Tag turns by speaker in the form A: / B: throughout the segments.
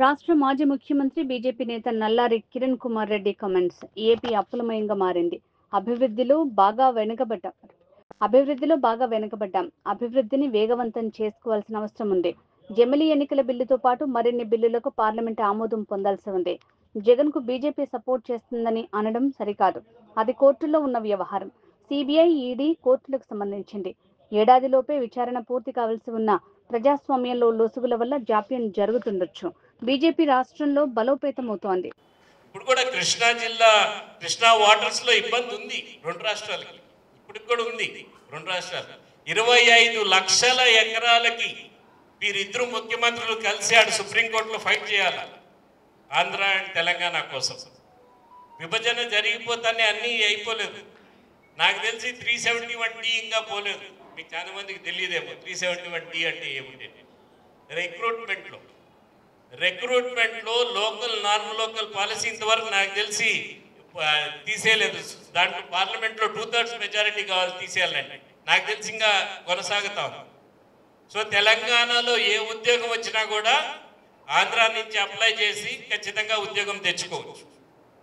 A: రాష్ట్ర మాజీ ముఖ్యమంత్రి బీజేపీ నేత నల్లారి కిరణ్ కుమార్ రెడ్డి కామెంట్స్. ఏపీ అప్పులమయంగా మారింది. అభివృద్ధిలో బాగా వెనుకబడ్డాం. అభివృద్ధిని వేగవంతం చేసుకోవాల్సిన అవసరం ఉంది. జమిలీ ఎన్నికల బిల్లుతో పాటు మరిన్ని బిల్లులకు పార్లమెంట్ ఆమోదం పొందాల్సి ఉంది. జగన్ కు బీజేపీ సపోర్ట్ చేస్తుందని అనడం సరికాదు. అది కోర్టుల్లో ఉన్న వ్యవహారం. సిబిఐ, ఈడీ కోర్టులకు సంబంధించింది. ఏడాదిలోపే విచారణ పూర్తి కావాల్సి ఉన్న ప్రజాస్వామ్యంలో లొసుగుల వల్ల జాప్యం జరుగుతుండొచ్చు. బీజేపీ రాష్ట్రంలో బలోపేతమవుతోంది.
B: ఇప్పుడు కూడా కృష్ణా వాటర్స్ లో ఇబ్బంది ఉంది రెండు రాష్ట్రాలకి. ఇప్పుడు కూడా ఉంది రెండు రాష్ట్రాలు. 25 లక్షల ఎకరాలకి వీరిద్దరు ముఖ్యమంత్రులు కలిసి ఆడు సుప్రీంకోర్టులో ఫైట్ చేయాలి ఆంధ్ర అండ్ తెలంగాణ కోసం. విభజన జరిగిపోతానే అన్నీ అయిపోలేదు. నాకు తెలిసి 371D ఇంకా పోలేదు. మీకు చాలా మందికి తెలియదేమో 371D అంటే ఏమిటి. రిక్రూట్మెంట్లో లోకల్ నాన్ లోకల్ పాలసీ ఇంతవరకు నాకు తెలిసి తీసేయలేదు. దాంట్లో పార్లమెంట్లో 2/3 మెజారిటీ కావాలి తీసేయాలండి. నాకు తెలిసి ఇంకా కొనసాగుతాం. సో తెలంగాణలో ఏ ఉద్యోగం వచ్చినా కూడా ఆంధ్ర నుంచి అప్లై చేసి ఖచ్చితంగా ఉద్యోగం తెచ్చుకోవచ్చు.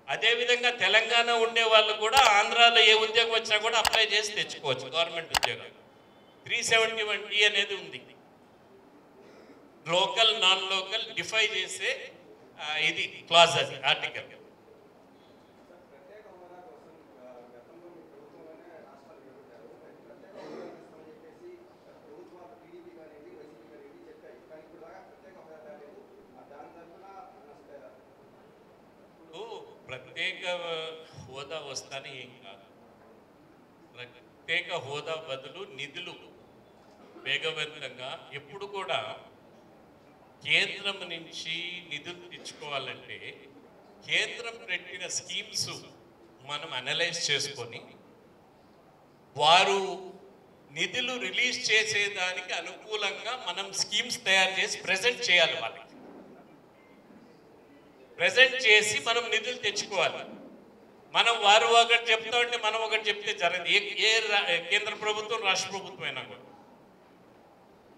B: అదేవిధంగా తెలంగాణ ఉండే వాళ్ళు కూడా ఆంధ్రాలో ఏ ఉద్యోగం వచ్చినా కూడా అప్లై చేసి తెచ్చుకోవచ్చు గవర్నమెంట్ ఉద్యోగం. 371D అనేది ఉంది. లోకల్ నాన్ లోకల్ డిఫై చేసే ఇది క్లాజ్, అది ఆర్టికల్. ప్రత్యేక హోదా వస్తానే ఏం కాదు. ప్రత్యేక హోదా బదులు నిధులు వేగవంతంగా ఎప్పుడు కూడా కేంద్రం నుంచి నిధులు తెచ్చుకోవాలంటే కేంద్రం పెట్టిన స్కీమ్స్ మనం అనలైజ్ చేసుకొని వారు నిధులు రిలీజ్ చేసేదానికి అనుకూలంగా మనం స్కీమ్స్ తయారు చేసి ప్రెజెంట్ చేయాలి. వాళ్ళకి ప్రెజెంట్ చేసి మనం నిధులు తెచ్చుకోవాలి. మనం వారు ఒకటి చెప్తా ఉంటే మనం ఒకటి చెప్తే జరగదు. ఏ కేంద్ర ప్రభుత్వం రాష్ట్ర ప్రభుత్వం అయినా కూడా.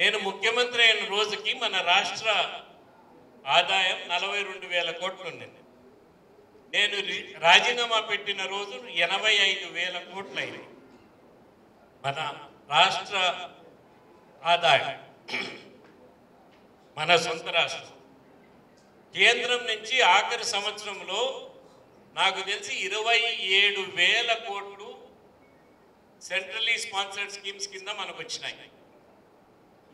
B: నేను ముఖ్యమంత్రి అయిన రోజుకి మన రాష్ట్ర ఆదాయం 42,000 కోట్లు ఉండింది. నేను రాజీనామా పెట్టిన రోజు 85,000 కోట్లు అయింది మన రాష్ట్ర ఆదాయం, మన సొంత రాష్ట్రం. కేంద్రం నుంచి ఆఖరి సంవత్సరంలో నాకు తెలిసి 27,000 కోట్లు సెంట్రల్లీ స్పాన్సర్డ్ స్కీమ్స్ కింద మనకు వచ్చినాయి.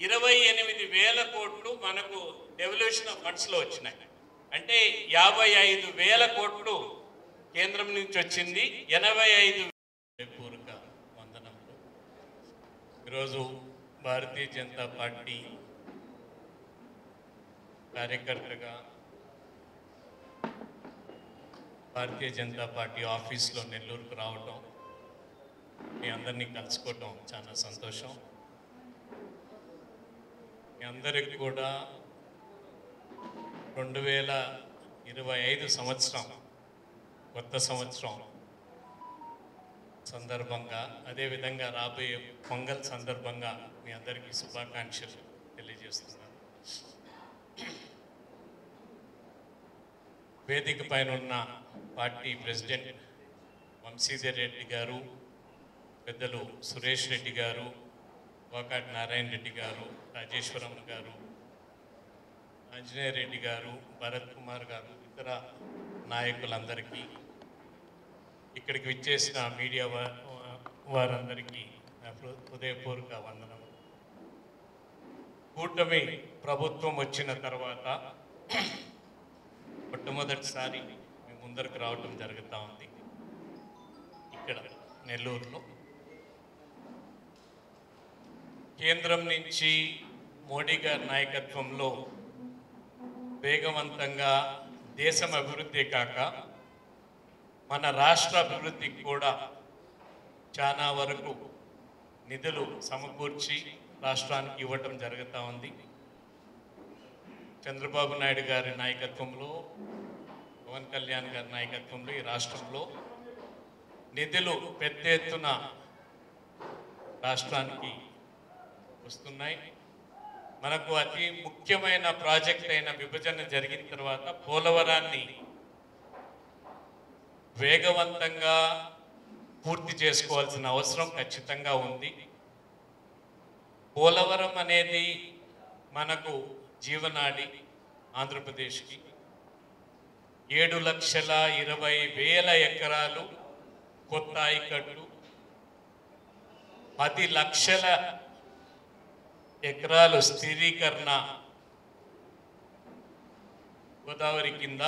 B: 28,000 కోట్లు మనకు డెవల్యూషన్ ఆఫ్ ఫండ్స్లో వచ్చినాయి. అంటే 55,000 కోట్లు కేంద్రం నుంచి వచ్చింది. 85,000 పూర్వక వందనంలో ఈరోజు భారతీయ జనతా పార్టీ కార్యకర్తగా భారతీయ జనతా పార్టీ ఆఫీస్లో నెల్లూరుకు రావటం, మీ అందరినీ కలుసుకోవటం చాలా సంతోషం. మీ అందరికి కూడా 2025 సంవత్సరం కొత్త సంవత్సరం సందర్భంగా, అదేవిధంగా రాబోయే పొంగల్ సందర్భంగా మీ అందరికీ శుభాకాంక్షలు తెలియజేస్తున్నాను. వేదిక పైన ఉన్న పార్టీ ప్రెసిడెంట్ వంశీధర్ రెడ్డి గారు, పెద్దలు సురేష్ రెడ్డి గారు, కోకాటి నారాయణ రెడ్డి గారు, రాజేశ్వరం గారు, ఆంజనేయ రెడ్డి గారు, భరత్ కుమార్ గారు, ఇతర నాయకులందరికీ, ఇక్కడికి విచ్చేసిన మీడియా వారందరికీ హృదయపూర్వక వందనం. కూటమి ప్రభుత్వం వచ్చిన తర్వాత మొట్టమొదటిసారి మేము ముందరకు రావటం జరుగుతూ ఉంది. ఇక్కడ నెల్లూరులో కేంద్రం నుంచి మోడీ గారి నాయకత్వంలో వేగవంతంగా దేశం అభివృద్ధి కాక మన రాష్ట్ర అభివృద్ధికి కూడా చాలా వరకు నిధులు సమకూర్చి రాష్ట్రానికి ఇవ్వటం జరుగుతూ ఉంది. చంద్రబాబు నాయుడు గారి నాయకత్వంలో, పవన్ కళ్యాణ్ గారి నాయకత్వంలో ఈ రాష్ట్రంలో నిధులు పెద్ద ఎత్తున రాష్ట్రానికి వస్తున్నాయి. మనకు అతి ముఖ్యమైన ప్రాజెక్ట్ అయిన విభజన జరిగిన తర్వాత పోలవరాన్ని వేగవంతంగా పూర్తి చేసుకోవాల్సిన అవసరం ఖచ్చితంగా ఉంది. పోలవరం అనేది మనకు జీవనాడి. ఆంధ్రప్రదేశ్కి 7,20,000 ఎకరాలు కొత్త ఆయకట్టు, 10 లక్షల ఎకరాలు స్థిరీకరణ గోదావరి కింద,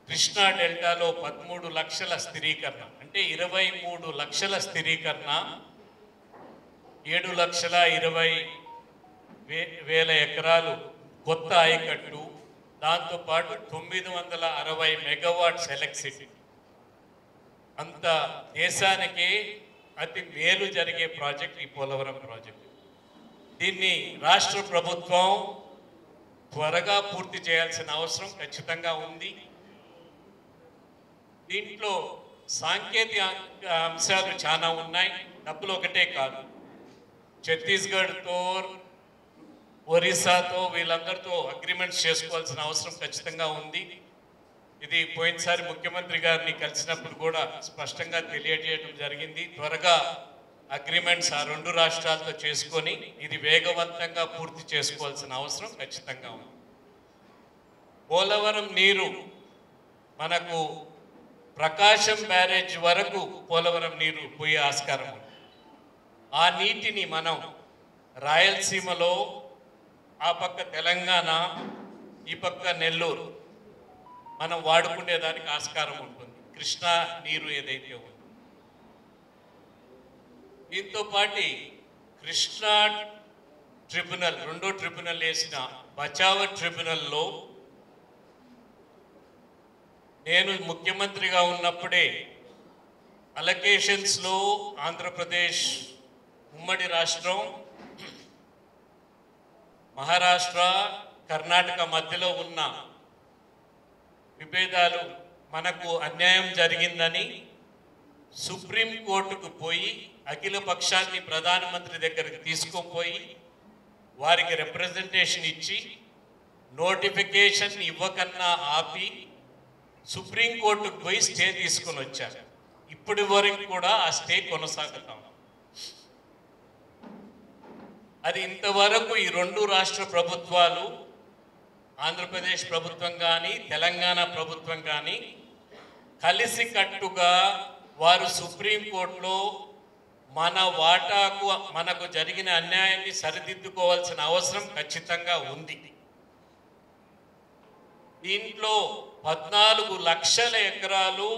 B: కృష్ణా డెల్టాలో 13 లక్షల స్థిరీకరణ, అంటే 23 లక్షల స్థిరీకరణ, 7,20,000 ఎకరాలు కొత్త ఆయకట్టు, దాంతోపాటు 960 మెగావాట్స్ ఎలక్ట్రిసిటీ. అంత దేశానికి అతి మేలు జరిగే ప్రాజెక్ట్ ఈ పోలవరం ప్రాజెక్ట్. దీన్ని రాష్ట్ర ప్రభుత్వం త్వరగా పూర్తి చేయాల్సిన అవసరం ఖచ్చితంగా ఉంది. దీంట్లో సాంకేతిక అంశాలు చాలా ఉన్నాయి, డబ్బులు ఒకటే కాదు. ఛత్తీస్గఢ్తో, ఒరిస్సాతో వీళ్ళందరితో అగ్రిమెంట్స్ చేసుకోవాల్సిన అవసరం ఖచ్చితంగా ఉంది. ఇది పోయినసారి ముఖ్యమంత్రి గారిని కలిసినప్పుడు కూడా స్పష్టంగా తెలియజేయడం జరిగింది. త్వరగా అగ్రిమెంట్స్ ఆ 2 రాష్ట్రాలతో చేసుకొని ఇది వేగవంతంగా పూర్తి చేసుకోవాల్సిన అవసరం ఖచ్చితంగా ఉంది. పోలవరం నీరు మనకు ప్రకాశం బ్యారేజ్ వరకు పోలవరం నీరు పోయే ఆస్కారం ఉంది. ఆ నీటిని మనం రాయలసీమలో, ఆ పక్క తెలంగాణ, ఈ పక్క నెల్లూరు మనం వాడుకునేదానికి ఆస్కారం ఉంటుంది, కృష్ణా నీరు ఏదైతే ఉందో. దీంతో పాటు కృష్ణా ట్రిబ్యునల్, 2వ ట్రిబ్యునల్ వేసిన బచావ ట్రిబ్యునల్లో నేను ముఖ్యమంత్రిగా ఉన్నప్పుడే అలొకేషన్స్లో ఆంధ్రప్రదేశ్ ఉమ్మడి రాష్ట్రం, మహారాష్ట్ర, కర్ణాటక మధ్యలో ఉన్న విభేదాలు, మనకు అన్యాయం జరిగిందని సుప్రీంకోర్టుకు పోయి అఖిల పక్షాన్ని ప్రధానమంత్రి దగ్గరికి తీసుకుపోయి వారికి రిప్రజెంటేషన్ ఇచ్చి నోటిఫికేషన్ ఇవ్వకన్నా ఆపి సుప్రీంకోర్టుకు పోయి స్టే తీసుకొని వచ్చారు. ఇప్పటి వరకు కూడా ఆ స్టే కొనసాగుతాం. అది ఇంతవరకు ఈ 2 రాష్ట్ర ప్రభుత్వాలు, ఆంధ్రప్రదేశ్ ప్రభుత్వం కానీ తెలంగాణ ప్రభుత్వం కానీ కలిసికట్టుగా వారు సుప్రీంకోర్టులో మన వాటాకు, మనకు జరిగిన అన్యాయాన్ని సరిదిద్దుకోవాల్సిన అవసరం ఖచ్చితంగా ఉంది. దీంట్లో 14 లక్షల ఎకరాలు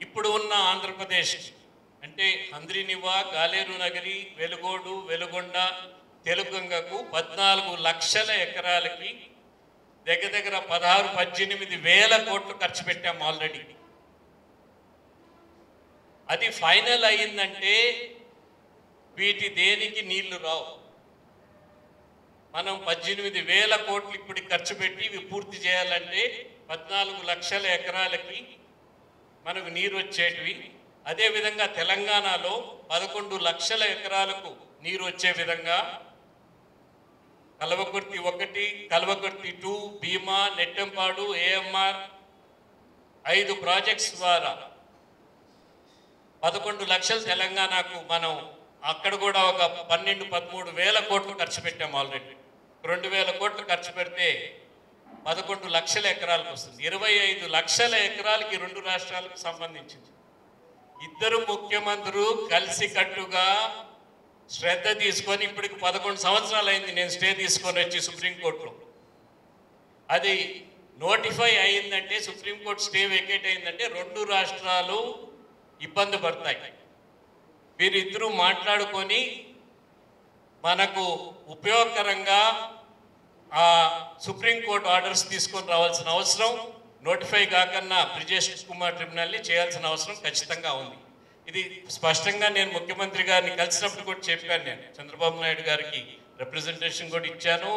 B: ఇప్పుడు ఉన్న ఆంధ్రప్రదేశ్, అంటే హంద్రీనివా, గాలేరు నగరి, వెలుగోడు, వెలుగొండ, తెలుగంగకు 14 లక్షల ఎకరాలకి దగ్గర 16-18 వేల కోట్లు ఖర్చు పెట్టాం ఆల్రెడీ. అది ఫైనల్ అయిందంటే వీటి దేనికి నీళ్లు రావు. మనం 18,000 కోట్లు ఇప్పటికి ఖర్చు పెట్టి ఇవి పూర్తి చేయాలంటే 14 లక్షల ఎకరాలకి మనకు నీరు వచ్చేటివి. అదేవిధంగా తెలంగాణలో 11 లక్షల ఎకరాలకు నీరు వచ్చే విధంగా కల్వకుర్తి 1, కల్వకుర్తి 2, భీమా, నెట్టంపాడు, ఏఎంఆర్ 5 ప్రాజెక్ట్స్ ద్వారా 11 లక్షలు తెలంగాణకు మనం అక్కడ కూడా ఒక 12-13 వేల కోట్లు ఖర్చు పెట్టాం ఆల్రెడీ. 2,000 కోట్లు ఖర్చు పెడితే 11 లక్షల ఎకరాలకు వస్తుంది. 25 లక్షల ఎకరాలకి 2 రాష్ట్రాలకు సంబంధించింది. ఇద్దరు ముఖ్యమంత్రులు కలిసికట్టుగా శ్రద్ధ తీసుకొని ఇప్పటికి 11 సంవత్సరాలు అయింది నేను స్టే తీసుకొని వచ్చి సుప్రీంకోర్టులో. అది నోటిఫై అయిందంటే, సుప్రీంకోర్టు స్టే వెకేట్ అయిందంటే 2 రాష్ట్రాలు ఇబ్బంది పడతాయి. వీరిద్దరూ మాట్లాడుకొని మనకు ఉపయోగకరంగా ఆ సుప్రీంకోర్టు ఆర్డర్స్ తీసుకొని రావాల్సిన అవసరం, నోటిఫై కాకన్నా బ్రిజేష్ కుమార్ ట్రిబ్యునల్ని చేయాల్సిన అవసరం ఖచ్చితంగా ఉంది. ఇది స్పష్టంగా నేను ముఖ్యమంత్రి గారిని కలిసినప్పుడు కూడా చెప్పాను. నేను చంద్రబాబు నాయుడు గారికి రిప్రజెంటేషన్ కూడా ఇచ్చాను,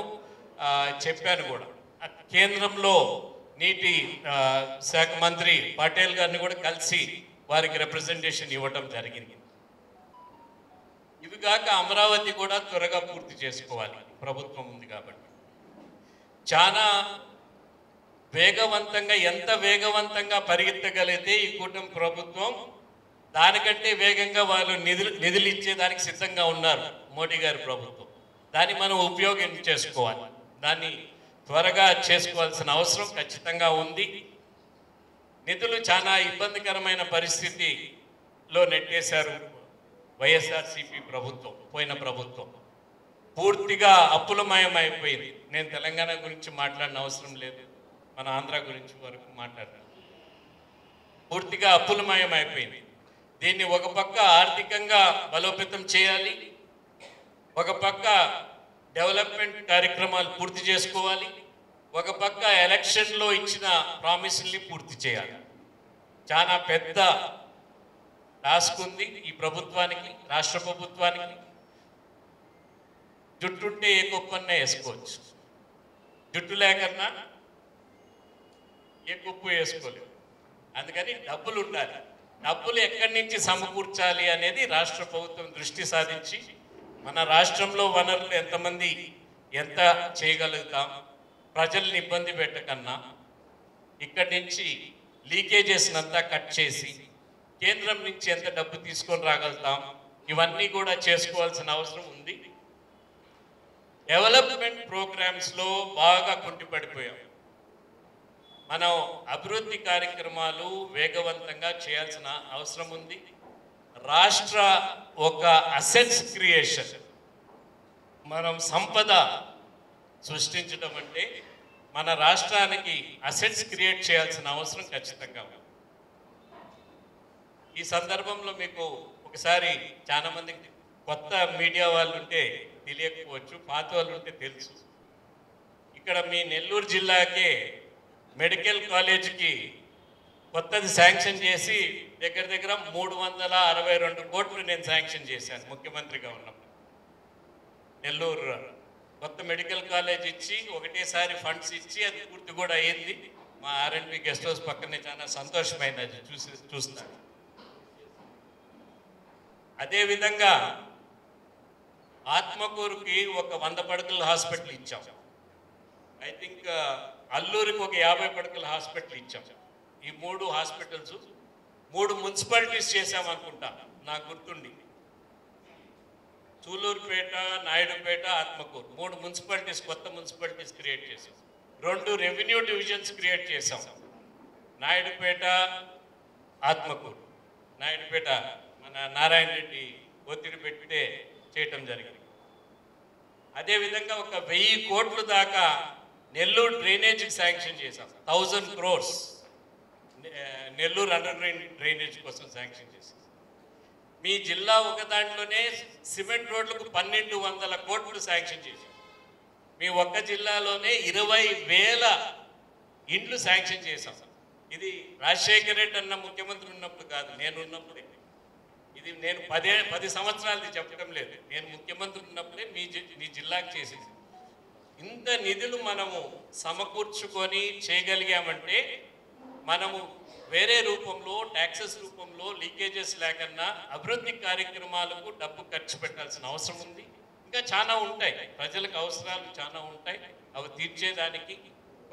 B: చెప్పాను కూడా. కేంద్రంలో నీటి శాఖ మంత్రి పటేల్ గారిని కూడా కలిసి వారికి రిప్రజెంటేషన్ ఇవ్వటం జరిగింది. ఇవి కాక అమరావతి కూడా త్వరగా పూర్తి చేసుకోవాలి, ప్రభుత్వం ఉంది కాబట్టి. చాలా వేగవంతంగా, ఎంత వేగవంతంగా పరిగెత్తగలిగితే ఈ కూటమి ప్రభుత్వం దానికంటే వేగంగా వాళ్ళు నిధులు ఇచ్చేదానికి సిద్ధంగా ఉన్నారు మోడీ గారి ప్రభుత్వం. దాన్ని మనం ఉపయోగించేసుకోవాలి. దాన్ని త్వరగా చేసుకోవాల్సిన అవసరం ఖచ్చితంగా ఉంది. నిధులు చాలా ఇబ్బందికరమైన పరిస్థితిలో నెట్టేశారు వైఎస్ఆర్సీపీ ప్రభుత్వం, పోయిన ప్రభుత్వం. పూర్తిగా అప్పులమయం అయిపోయింది. నేను తెలంగాణ గురించి మాట్లాడిన అవసరం లేదు, మన ఆంధ్ర గురించి వరకు మాట్లాడాను. పూర్తిగా అప్పులమయం అయిపోయింది. దీన్ని ఒక పక్క ఆర్థికంగా బలోపేతం చేయాలి, ఒక పక్క డెవలప్మెంట్ కార్యక్రమాలు పూర్తి చేసుకోవాలి, ఒక పక్క ఎలక్షన్లో ఇచ్చిన ప్రామిసుల్ని పూర్తి చేయాలి. చాలా పెద్ద టాస్క్ ఉంది ఈ ప్రభుత్వానికి, రాష్ట్ర ప్రభుత్వానికి. జుట్టుంటే ఏ కుప్పన్నా వేసుకోవచ్చు, జుట్టు లేకన్నా ఏ కుప్పు వేసుకోలేవు. అందుకని డబ్బులు ఉండాలి. డబ్బులు ఎక్కడి నుంచి సమకూర్చాలి అనేది రాష్ట్ర ప్రభుత్వం దృష్టి సాధించి, మన రాష్ట్రంలో వనరులు ఎంతమంది ఎంత చేయగలుగుతాం, ప్రజల్ని ఇబ్బంది పెట్టకన్నా ఇక్కడి నుంచి లీకేజెస్ అంతా కట్ చేసి కేంద్రం నుంచి ఎంత డబ్బు తీసుకొని రాగలుగుతాం, ఇవన్నీ కూడా చేసుకోవాల్సిన అవసరం ఉంది. డెవలప్మెంట్ ప్రోగ్రామ్స్లో బాగా కుంటిపడిపోయాం. మనం అభివృద్ధి కార్యక్రమాలు వేగవంతంగా చేయాల్సిన అవసరం ఉంది. రాష్ట్ర ఒక అసెట్స్ క్రియేషన్, మనం సంపద సృష్టించడం అంటే మన రాష్ట్రానికి అసెట్స్ క్రియేట్ చేయాల్సిన అవసరం ఖచ్చితంగా ఉంది. ఈ సందర్భంలో మీకు ఒకసారి చాలా మందికి కొత్త మీడియా వాళ్ళు ఉంటే తెలియకపోవచ్చు, పాత వాళ్ళు ఉంటే తెలుసు. ఇక్కడ మీ నెల్లూరు జిల్లాకే మెడికల్ కాలేజీకి కొత్తది శాంక్షన్ చేసి దగ్గర దగ్గర 362 కోట్లు నేను శాంక్షన్ చేశాను ముఖ్యమంత్రిగా ఉన్నప్పుడు. నెల్లూరు కొత్త మెడికల్ కాలేజ్ ఇచ్చి ఒకటేసారి ఫండ్స్ ఇచ్చి అది పూర్తి కూడా అయ్యింది. మా ఆర్ఎండ్బి గెస్ట్ హౌస్ పక్కనే చాలా సంతోషమైనది చూస్తాను. అదేవిధంగా ఆత్మకూరుకి ఒక 100 పడకల హాస్పిటల్ ఇచ్చాం. ఐ థింక్ అల్లూరికి ఒక 50 పడకల హాస్పిటల్ ఇచ్చాం. ఈ 3 హాస్పిటల్స్ 3 మున్సిపాలిటీస్ చేశామనుకుంటా నాకు గుర్తుండి. సూలూరుపేట, నాయుడుపేట, ఆత్మకూరు 3 మున్సిపాలిటీస్, కొత్త మున్సిపాలిటీస్ క్రియేట్ చేసాం. 2 రెవెన్యూ డివిజన్స్ క్రియేట్ చేసాం, నాయుడుపేట, ఆత్మకూరు. నాయుడుపేట మన నారాయణ రెడ్డి ఒత్తిడి పెట్టితే చేయటం జరిగింది. అదేవిధంగా ఒక 1000 కోట్ల దాకా నెల్లూరు డ్రైనేజీకి శాంక్షన్ చేశాం. 1000 crores Nellore under ground drainage కోసం శాంక్షన్ చేశాం. మీ జిల్లా ఒక దాంట్లోనే సిమెంట్ రోడ్లకు 1200 కోట్లు శాంక్షన్ చేశాం. మీ ఒక్క జిల్లాలోనే 20,000 ఇండ్లు శాంక్షన్ చేశాం. ఇది రాజశేఖర రెడ్డి అన్న ముఖ్యమంత్రి ఉన్నప్పుడు కాదు, నేను ఉన్నప్పుడే. ఇది నేను 10 సంవత్సరాలది చెప్పడం లేదు, నేను ముఖ్యమంత్రి ఉన్నప్పుడే మీ జిల్లాకి చేసేది. ఇంత నిధులు మనము సమకూర్చుకొని చేయగలిగామంటే మనము వేరే రూపంలో, ట్యాక్సెస్ రూపంలో లీకేజెస్ లేకన్నా అభివృద్ధి కార్యక్రమాలకు డబ్బు ఖర్చు పెట్టాల్సిన అవసరం ఉంది. ఇంకా చాలా ఉంటాయి, ప్రజలకు అవసరాలు చాలా ఉంటాయి. అవి తీర్చేదానికి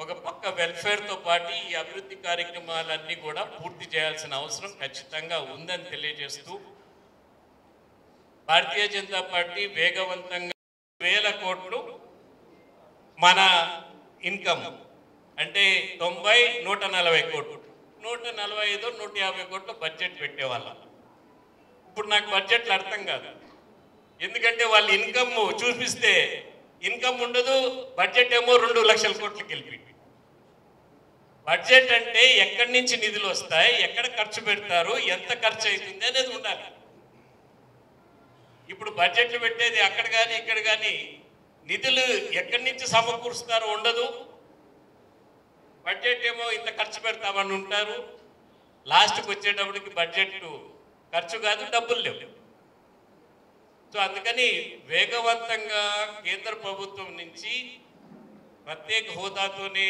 B: ఒక పక్క వెల్ఫేర్తో పాటు ఈ అభివృద్ధి కార్యక్రమాలన్నీ కూడా పూర్తి చేయాల్సిన అవసరం ఖచ్చితంగా ఉందని తెలియజేస్తూ, భారతీయ జనతా పార్టీ వేగవంతంగా 1000 కోట్లు మన ఇన్కమ్ అంటే 90, 140 కోట్లు, 145, 150 కోట్లు బడ్జెట్ పెట్టేవాళ్ళం. ఇప్పుడు నాకు బడ్జెట్లు అర్థం కాదు, ఎందుకంటే వాళ్ళు ఇన్కమ్ చూపిస్తే ఇన్కమ్ ఉండదు, బడ్జెట్ ఏమో 2 లక్షల కోట్లకి వెళ్ళిపోయింది. బడ్జెట్ అంటే ఎక్కడి నుంచి నిధులు వస్తాయి, ఎక్కడ ఖర్చు పెడతారు, ఎంత ఖర్చు అవుతుంది అనేది ఉండాలి. ఇప్పుడు బడ్జెట్లు పెట్టేది అక్కడ కానీ ఇక్కడ కానీ నిధులు ఎక్కడి నుంచి సమకూరుస్తారో ఉండదు. బడ్జెట్ ఏమో ఇంత ఖర్చు పెడతామని ఉంటారు, లాస్ట్కి వచ్చేటప్పటికి బడ్జెట్ ఖర్చు కాదు, డబ్బులు లేవు. సో అందుకని వేగవంతంగా కేంద్ర ప్రభుత్వం నుంచి ప్రత్యేక హోదాతోనే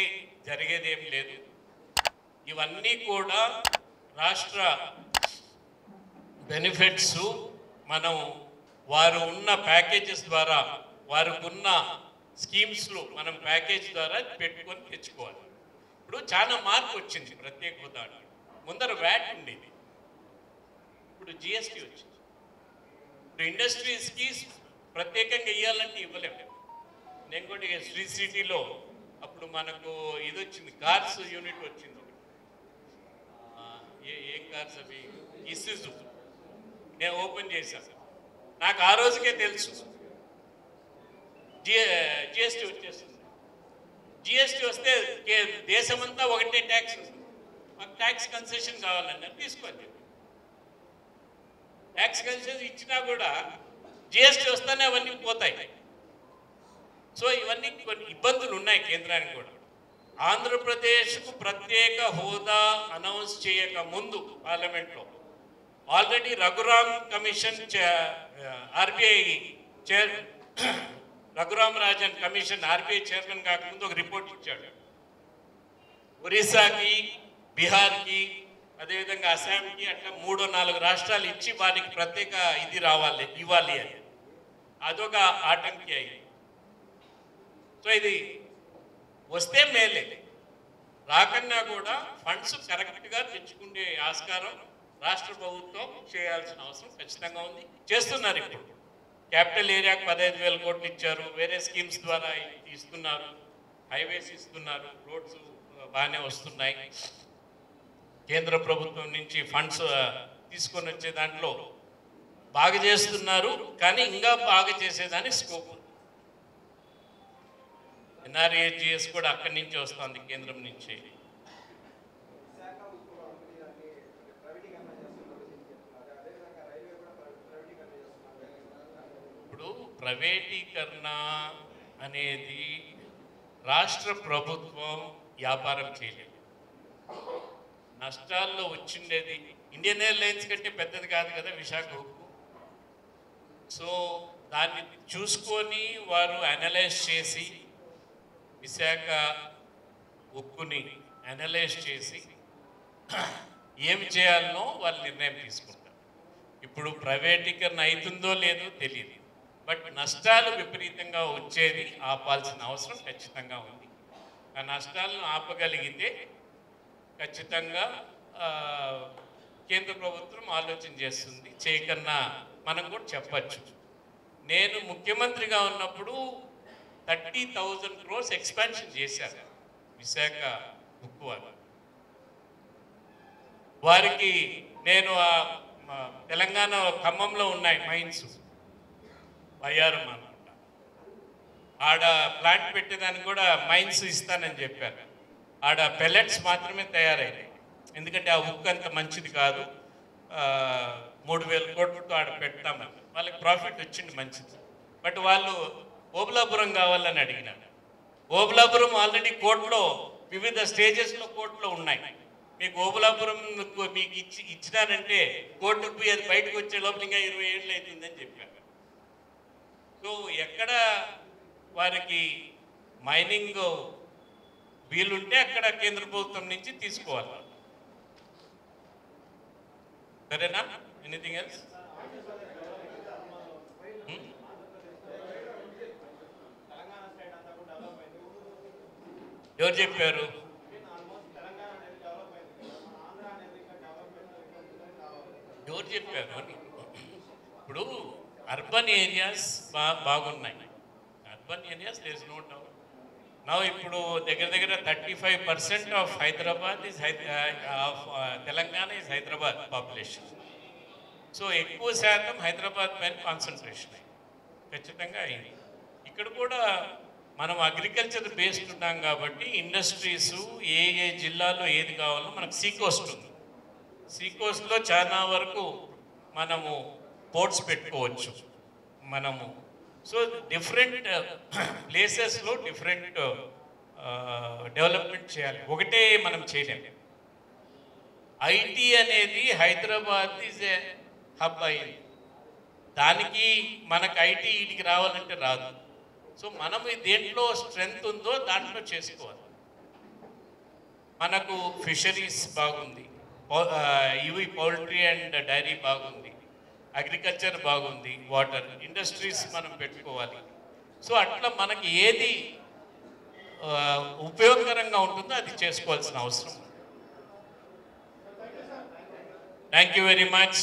B: జరిగేది ఏం లేదు. ఇవన్నీ కూడా రాష్ట్ర బెనిఫిట్స్ మనం వారు ఉన్న ప్యాకేజెస్ ద్వారా వారికి ఉన్న స్కీమ్స్లో మనం ప్యాకేజ్ ద్వారా పెట్టుకొని తెచ్చుకోవాలి. ఇప్పుడు చాలా మార్పు వచ్చింది ప్రత్యేక హోదా. ముందర వ్యాట్ ఉండేది, ఇప్పుడు జిఎస్టీ వచ్చింది. ఇప్పుడు ఇండస్ట్రీస్కి ప్రత్యేకంగా ఇవ్వాలంటే ఇవ్వలేము. నేను కూడా శ్రీ సిటీలో అప్పుడు మనకు ఇది వచ్చింది, కార్స్ యూనిట్ వచ్చింది. ఏం కార్స్ అవి? ఇసుజు. నేను ఓపెన్ చేశాను, నాకు ఆ రోజుకే తెలుసు జిఎస్టీ వచ్చేస్తుంది. జిఎస్టీ వస్తే దేశమంతా ఒకటే ట్యాక్స్ ఉంటుంది. మాకు ట్యాక్స్ కన్సెషన్ కావాలండి తీసుకోండి. ట్యాక్స్ కన్సెషన్ ఇచ్చినా కూడా జిఎస్టీ వస్తేనే అవన్నీ పోతాయి. సో ఇవన్నీ కొన్ని ఇబ్బందులు ఉన్నాయి కేంద్రానికి కూడా. ఆంధ్రప్రదేశ్కు ప్రత్యేక హోదా అనౌన్స్ చేయక ముందు పార్లమెంట్లో already Raghuram commission RBI chair Raghuram Rajan commission RBI chairman కాకముందు ఒక రిపోర్ట్ ఇచ్చాడు. ఒరిస్సాకి, బీహార్కి, అదేవిధంగా అస్సాంకి అట్లా 3-4 రాష్ట్రాలు ఇచ్చి వారికి ప్రత్యేక ఇది ఇవ్వాలి అని. అదొక ఆటంకి అయింది. సో ఇది వస్తే మేలే, రాకన్నా కూడా ఫండ్స్ కరెక్ట్గా తెచ్చుకునే ఆస్కారం రాష్ట్ర ప్రభుత్వం చేయాల్సిన అవసరం ఖచ్చితంగా ఉంది. చేస్తున్నారు. ఇప్పుడు క్యాపిటల్ ఏరియాకు 15,000 కోట్లు ఇచ్చారు, వేరే స్కీమ్స్ ద్వారా ఇస్తున్నారు, హైవేస్ ఇస్తున్నారు, రోడ్స్ బాగానే వస్తున్నాయి. కేంద్ర ప్రభుత్వం నుంచి ఫండ్స్ తీసుకొని వచ్చే దాంట్లో బాగా చేస్తున్నారు. కానీ ఇంకా బాగా చేసేదానికి స్కోప్ ఉంది. ఎన్ఆర్ఏజిఎస్ కూడా అక్కడి నుంచి వస్తుంది, కేంద్రం నుంచి. ఇప్పుడు ప్రైవేటీకరణ అనేది రాష్ట్ర ప్రభుత్వం వ్యాపారం చేయలేదు. నష్టాల్లో వచ్చిండేది ఇండియన్ ఎయిర్లైన్స్ కంటే పెద్దది కాదు కదా విశాఖ ఉక్కు. సో దాన్ని చూసుకొని వారు అనలైజ్ చేసి విశాఖ ఉక్కుని అనలైజ్ చేసి ఏమి చేయాలనో వాళ్ళు నిర్ణయం తీసుకుంటారు. ఇప్పుడు ప్రైవేటీకరణ అవుతుందో లేదో తెలియదు, బట్ నష్టాలు విపరీతంగా వచ్చేది ఆపాల్సిన అవసరం ఖచ్చితంగా ఉంది. ఆ నష్టాలను ఆపగలిగితే ఖచ్చితంగా కేంద్ర ప్రభుత్వం ఆలోచన చేస్తుంది. చేయకన్నా మనం కూడా చెప్పచ్చు. నేను ముఖ్యమంత్రిగా ఉన్నప్పుడు 30,000 crores ఎక్స్పాన్షన్ చేశారు విశాఖ ఉక్కు వారికి. నేను తెలంగాణ ఖమ్మంలో ఉన్నాయి మైన్స్, బయ్యారం అనమాట. ఆడ ప్లాంట్ పెట్టేదానికి కూడా మైన్స్ ఇస్తానని చెప్పారు. ఆడ పెల్లెట్స్ మాత్రమే తయారయ్యాయి. ఎందుకంటే ఆ ఉక్కు అంత మంచిది కాదు, 3,000 కోట్లతో ఆడ పెడతామని. వాళ్ళకి ప్రాఫిట్ వచ్చింది మంచిది. బట్ వాళ్ళు ఓబులాపురం కావాలని అడిగినారు. ఓబులాపురం ఆల్రెడీ కోర్టులో వివిధ స్టేజెస్లో కోర్టులో ఉన్నాయి. మీకు ఓబులాపురం మీకు ఇచ్చినానంటే కోర్టుకు పోయి అది బయటకు వచ్చే లోపల ఇంకా 20 ఏళ్ళు అవుతుందని చెప్పారు. సో ఎక్కడ వారికి మైనింగ్ వీలుంటే అక్కడ కేంద్ర ప్రభుత్వం నుంచి తీసుకోవాలి. సరేనా? Anything else? ఎవరు చెప్పారు? ఎవరు చెప్పారు అని. ఇప్పుడు అర్బన్ ఏరియాస్ బాగున్నాయి. Urban areas there is no doubt. నా ఇప్పుడు దగ్గర దగ్గర 35% of Hyderabad is Telangana is Hyderabad population. So ఎక్కువ శాతం హైదరాబాద్ పైన కాన్సన్ట్రేషన్ అయింది, ఖచ్చితంగా అయింది. ఇక్కడ కూడా మనం అగ్రికల్చర్ బేస్డ్ ఉన్నాం కాబట్టి ఇండస్ట్రీస్ ఏ జిల్లాలో ఏది కావాలో మనకు సీకోస్ట్ ఉంది. సీకోస్ట్లో చాలా వరకు మనము పోర్ట్స్ పెట్టుకోవచ్చు మనము. సో డిఫరెంట్ ప్లేసెస్లో డిఫరెంట్ డెవలప్మెంట్ చేయాలి, ఒకటే మనం చేయలేము. ఐటీ అనేది హైదరాబాద్ ఈజ్ ఏ హబ్ అయింది. దానికి మనకు ఐటీ వీటికి రావాలంటే రాదు. సో మనం దేంట్లో స్ట్రెంగ్త్ ఉందో దాంట్లో చేసుకోవాలి. మనకు ఫిషరీస్ బాగుంది, ఇవి పౌల్ట్రీ అండ్ డైరీ బాగుంది, అగ్రికల్చర్ బాగుంది, వాటర్ ఇండస్ట్రీస్ మనం పెట్టుకోవాలి. సో అట్లా మనకి ఏది ఉపయోగకరంగా ఉంటుందో అది చేసుకోవాల్సిన అవసరం. Thank you very much.